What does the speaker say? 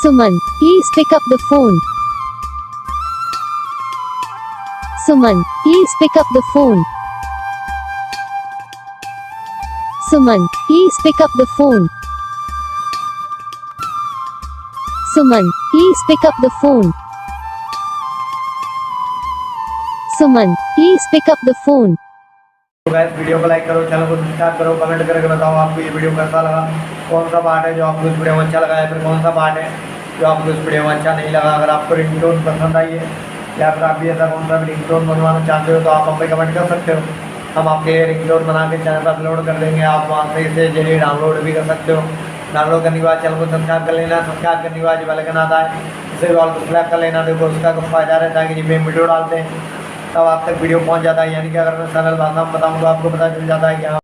Suman, please pick up the phone. Suman, please pick up the phone. Suman, please pick up the phone. Suman, please pick up the phone. Suman, please pick up the phone. तो guys video को like करो, channel को subscribe करो, comment करके बताओ आपको ये video कैसा लगा, कौन सा पार्ट है जो आपको इस वीडियो में अच्छा लगा है, फिर कौन सा पार्ट है जो आपको इस वीडियो में अच्छा नहीं लगा। अगर आपको रिंगटोन पसंद आई है या फिर आप भी ऐसा कौन सा भी रिंगटोन बनवाना चाहते हो तो आप हमें कमेंट कर सकते हो। हम आपके लिए रिंगटोन बना के चैनल पर अपलोड कर देंगे, आप वहाँ से इसे जरिए डाउनलोड भी कर सकते हो। डाउनलोड करने के बाद चैनल को सब्सक्राइब कर लेना, सब्सक्राइब करने के बाद जो बेल आइकन आता है इसे भी ऑल को सेलेक्ट कर लेना। देखो उसका कुछ फ़ायदा रहता है कि जब हम वीडियो डालते हैं तब आप तक वीडियो पहुंच जाता है, यानी कि अगर मैं सरल भाषा में बताऊं तो आपको पता चल जाता है कि हाँ